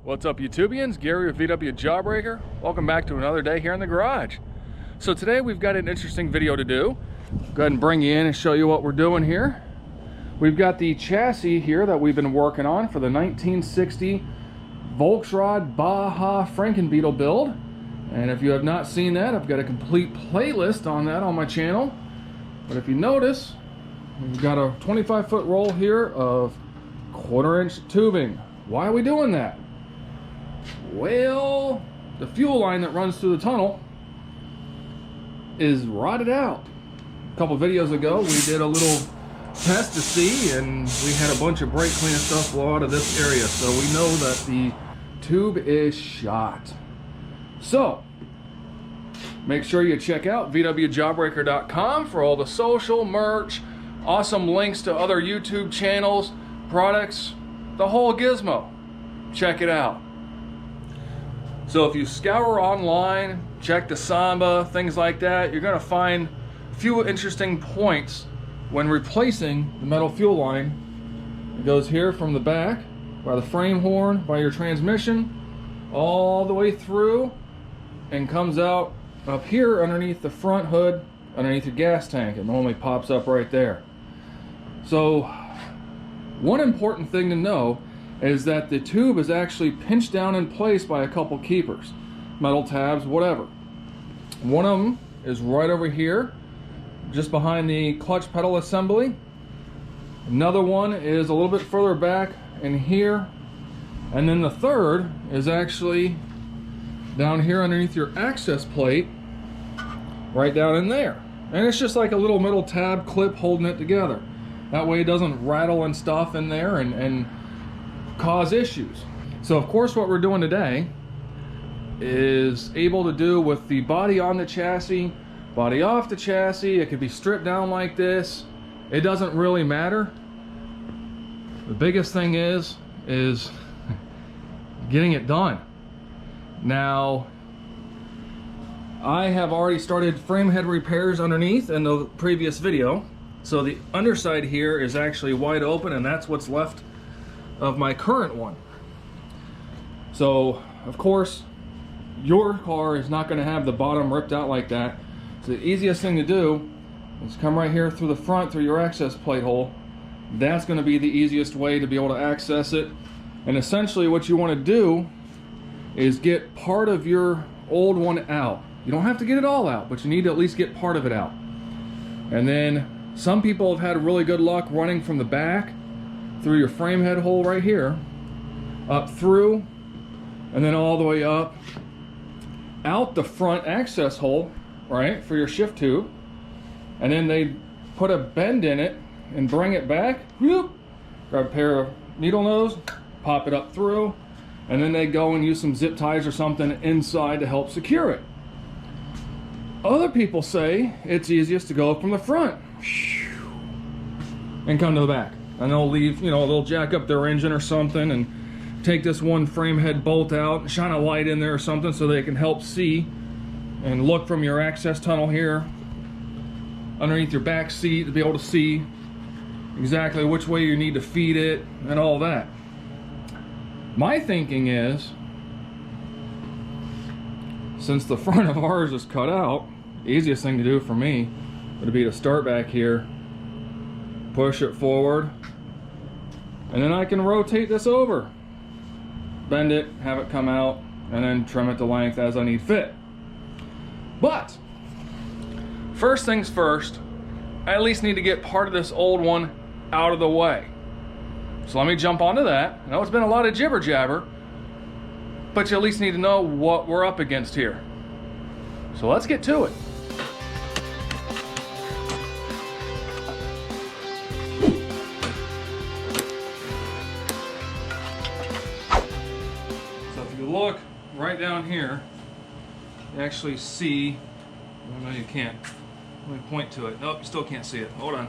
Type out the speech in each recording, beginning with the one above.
What's up, YouTubians? Gary with VW Jawbreaker. Welcome back to another day here in the garage. So today we've got an interesting video to do. Go ahead and bring you in and show you what we're doing here. We've got the chassis here that we've been working on for the 1960 Volksrod Baja Franken Beetle build. And if you have not seen that, I've got a complete playlist on that on my channel. But if you notice, we've got a 25-foot roll here of 1/4-inch tubing. Why are we doing that? Well, the fuel line that runs through the tunnel is rotted out. A couple videos ago, we did a little test to see, and we had a bunch of brake cleaner stuff blow out of this area, so we know that the tube is shot. So, make sure you check out vwjawbreaker.com for all the social, merch, awesome links to other YouTube channels, products, the whole gizmo. Check it out. So if you scour online, check the Samba, things like that, you're going to find a few interesting points when replacing the metal fuel line. It goes here from the back, by the frame horn, by your transmission, all the way through, and comes out up here underneath the front hood, underneath your gas tank. It normally pops up right there. So one important thing to know is that the tube is actually pinched down in place by a couple keepers, metal tabs, whatever. One of them is right over here, just behind the clutch pedal assembly. Another one is a little bit further back in here. And then the third is actually down here underneath your access plate, right down in there. And it's just like a little metal tab clip holding it together. That way it doesn't rattle and stuff in there and cause issues. So of course what we're doing today is able to do with the body on the chassis, body off the chassis. It could be stripped down like this. It doesn't really matter. The biggest thing is getting it done. Now, I have already started frame head repairs underneath in the previous video. So the underside here is actually wide open, and that's what's left of my current one. So of course your car is not going to have the bottom ripped out like that. So the easiest thing to do is come right here through the front, through your access plate hole. That's going to be the easiest way to be able to access it. And essentially what you want to do is get part of your old one out. You don't have to get it all out, but you need to at least get part of it out. And then some people have had really good luck running from the back through your frame head hole right here, up through, and then all the way up, out the front access hole, right, for your shift tube. And then they put a bend in it and bring it back, whoop, grab a pair of needle nose, pop it up through, and then they go and use some zip ties or something inside to help secure it. Other people say it's easiest to go from the front and come to the back. And they'll leave, you know, they'll jack up their engine or something and take this one frame head bolt out and shine a light in there or something so they can help see and look from your access tunnel here underneath your back seat to be able to see exactly which way you need to feed it and all that. My thinking is, since the front of ours is cut out, the easiest thing to do for me would be to start back here, push it forward, and then I can rotate this over, bend it, have it come out, and then trim it to length as I need fit. But first things first, I at least need to get part of this old one out of the way. So let me jump onto that. I know it's been a lot of jibber jabber, but you at least need to know what we're up against here. So let's get to it. Look right down here, you actually see, oh no you can't, let me point to it, nope, you still can't see it, hold on.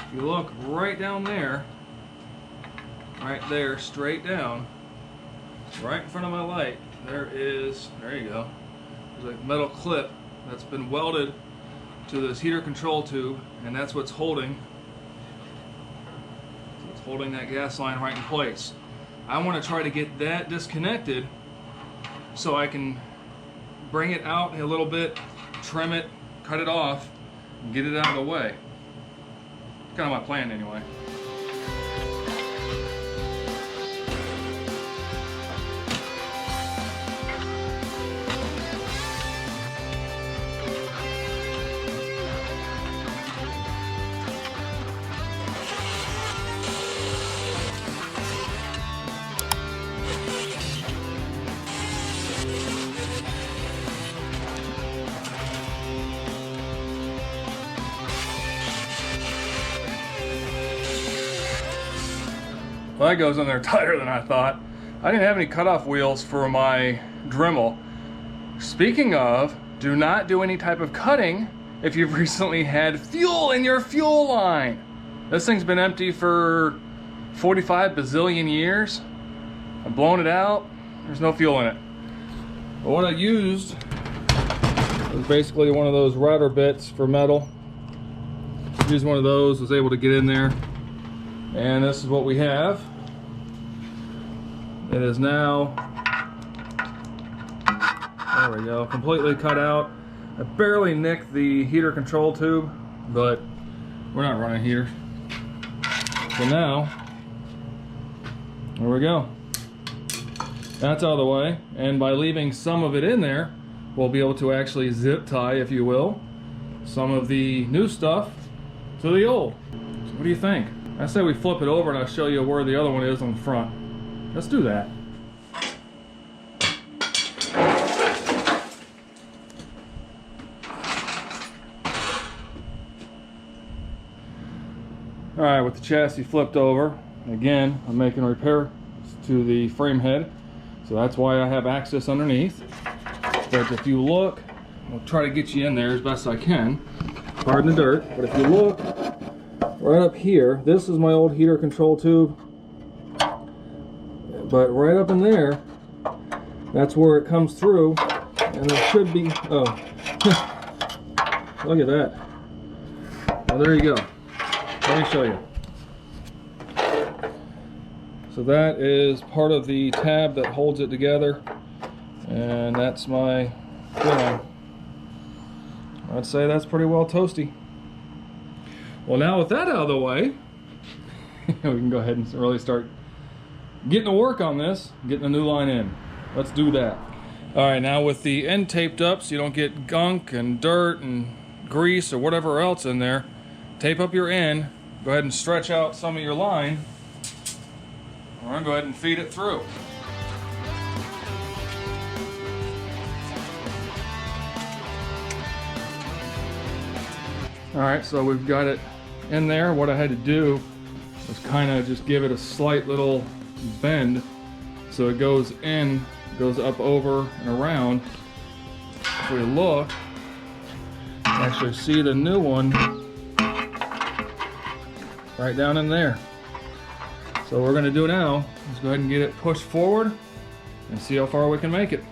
If you look right down there, right there, straight down, right in front of my light, there you go, there's a metal clip that's been welded to this heater control tube, and that's what's holding It's holding that gas line right in place. I want to try to get that disconnected so I can bring it out a little bit, trim it, cut it off, and get it out of the way. Kind of my plan anyway. Well, that goes in there tighter than I thought. I didn't have any cutoff wheels for my Dremel. Speaking of, do not do any type of cutting if you've recently had fuel in your fuel line. This thing's been empty for 45 bazillion years. I've blown it out. There's no fuel in it. But what I used was basically one of those router bits for metal. Used one of those, was able to get in there. And this is what we have. It is now, there we go, completely cut out. I barely nicked the heater control tube, but we're not running heaters. So now, there we go. That's out of the way. And by leaving some of it in there, we'll be able to actually zip tie, if you will, some of the new stuff to the old. So what do you think? I say we flip it over and I'll show you where the other one is on the front. Let's do that. Alright, with the chassis flipped over, again, I'm making repairs to the frame head. So that's why I have access underneath. But if you look, I'll try to get you in there as best I can. Pardon the dirt, but if you look, right up here, this is my old heater control tube, but right up in there, that's where it comes through, and there should be, oh, look at that. Well, there you go. Let me show you. So that is part of the tab that holds it together, and that's my filling. I'd say that's pretty well toasty. Well, now with that out of the way, we can go ahead and really start getting to work on this, getting a new line in. Let's do that. All right, now with the end taped up so you don't get gunk and dirt and grease or whatever else in there, tape up your end, go ahead and stretch out some of your line. We're gonna go ahead and feed it through. All right, so we've got it in there. What I had to do was kind of just give it a slight little bend so it goes in, goes up, over, and around. If we look, actually see the new one right down in there. So what we're going to do now is go ahead and get it pushed forward and see how far we can make it.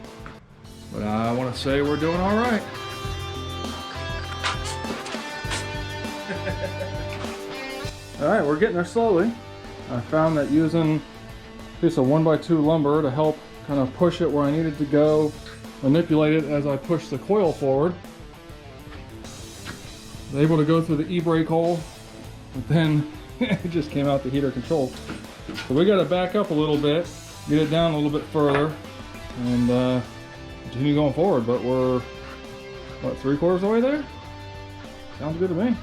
But I want to say we're doing all right. Alright, we're getting there slowly. I found that using a piece of 1x2 lumber to help kind of push it where I needed to go, manipulate it as I push the coil forward. I was able to go through the e-brake hole, but then it just came out the heater control. So we got to back up a little bit, get it down a little bit further, and continue going forward. But we're, what, 3/4 of the way there? Sounds good to me.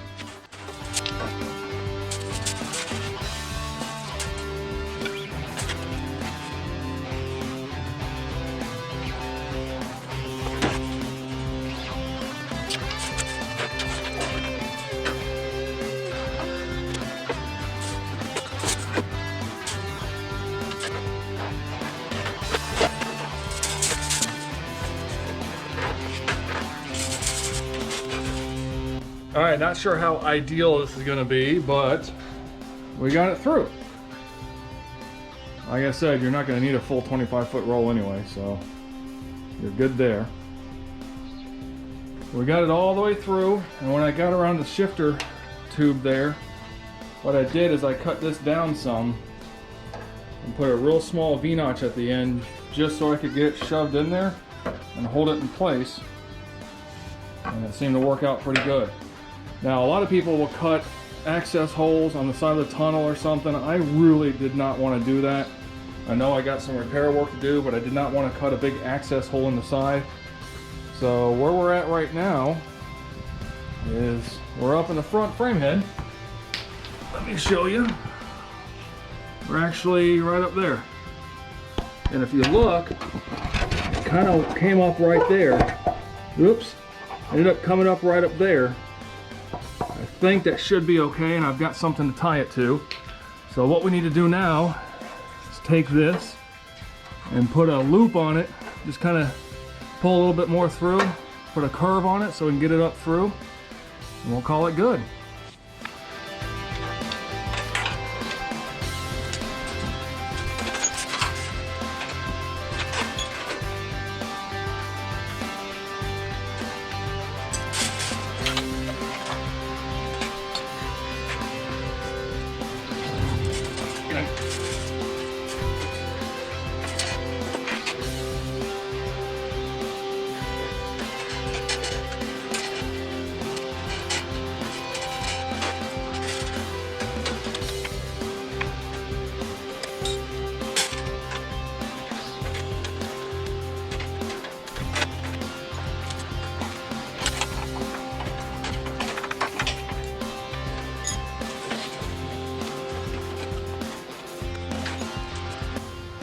All right, not sure how ideal this is going to be, but we got it through. Like I said, you're not going to need a full 25-foot roll anyway, so you're good there. We got it all the way through, and when I got around the shifter tube there, what I did is I cut this down some and put a real small V-notch at the end just so I could get it shoved in there and hold it in place. And it seemed to work out pretty good. Now a lot of people will cut access holes on the side of the tunnel or something. I really did not want to do that. I know I got some repair work to do, but I did not want to cut a big access hole in the side. So where we're at right now is we're up in the front frame head. Let me show you. We're actually right up there. And if you look, it kind of came up right there. Oops, ended up coming up right up there. I think that should be okay, and I've got something to tie it to. So what we need to do now is take this and put a loop on it. Just kind of pull a little bit more through, put a curve on it so we can get it up through, and we'll call it good.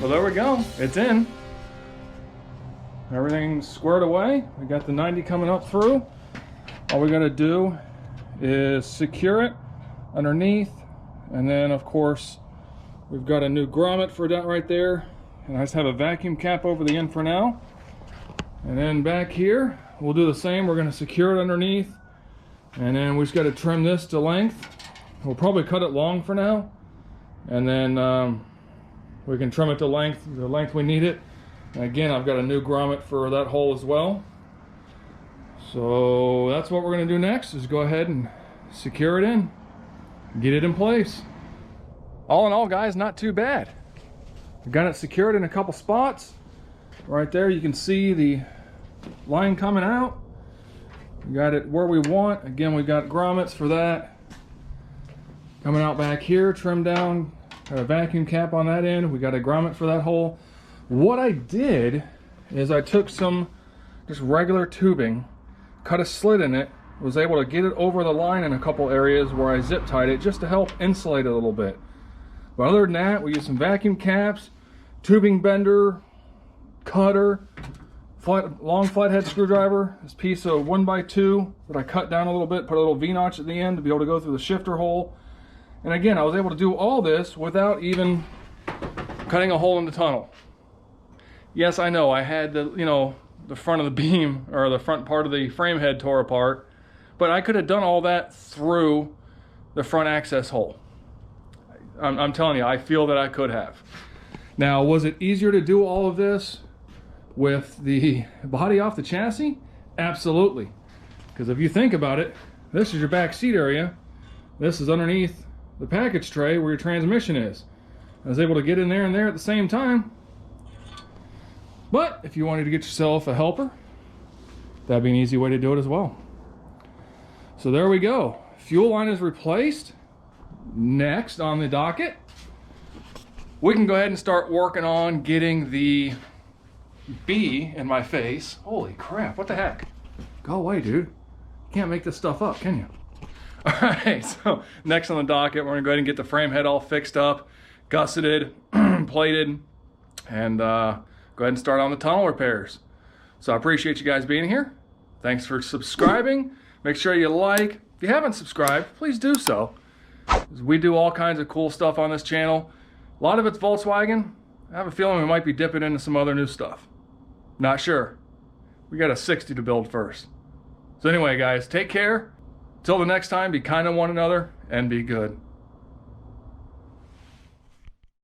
Well, there we go. It's in. Everything's squared away. We got the 90 coming up through. All we got to do is secure it underneath, and then of course we've got a new grommet for that right there, and I just have a vacuum cap over the end for now. And then back here we'll do the same. We're going to secure it underneath, and then we just got to trim this to length. We'll probably cut it long for now, and then we can trim it to the length we need it. And again, I've got a new grommet for that hole as well. So that's what we're going to do next, is go ahead and secure it in, get it in place. All in all, guys, not too bad. We got it secured in a couple spots. Right there you can see the line coming out. We got it where we want. Again, we got grommets for that. Coming out back here, trimmed down. Got a vacuum cap on that end. We got a grommet for that hole. What I did is I took some just regular tubing, cut a slit in it, was able to get it over the line in a couple areas where I zip tied it just to help insulate it a little bit. But other than that, we used some vacuum caps, tubing bender, cutter, long flathead screwdriver, this piece of 1x2 that I cut down a little bit, put a little V-notch at the end to be able to go through the shifter hole. And again, I was able to do all this without even cutting a hole in the tunnel. Yes, I know I had the front of the beam, or the front part of the frame head tore apart, but I could have done all that through the front access hole. I'm telling you, I feel that I could have. Now, was it easier to do all of this with the body off the chassis? Absolutely. Because if you think about it, this is your back seat area. This is underneath the package tray where your transmission is. I was able to get in there and there at the same time. But if you wanted to get yourself a helper, that'd be an easy way to do it as well. So there we go. Fuel line is replaced. Next on the docket, we can go ahead and start working on getting the bee in my face. Holy crap, what the heck? Go away, dude. You can't make this stuff up, can you? All right, so next on the docket, we're gonna go ahead and get the frame head all fixed up, gusseted, plated, and go ahead and start on the tunnel repairs. So I appreciate you guys being here. Thanks for subscribing. Make sure you like. If you haven't subscribed, please do so. We do all kinds of cool stuff on this channel. A lot of it's Volkswagen. I have a feeling we might be dipping into some other new stuff. Not sure. We got a 60 to build first. So anyway, guys, take care. Till the next time, be kind to one another and be good.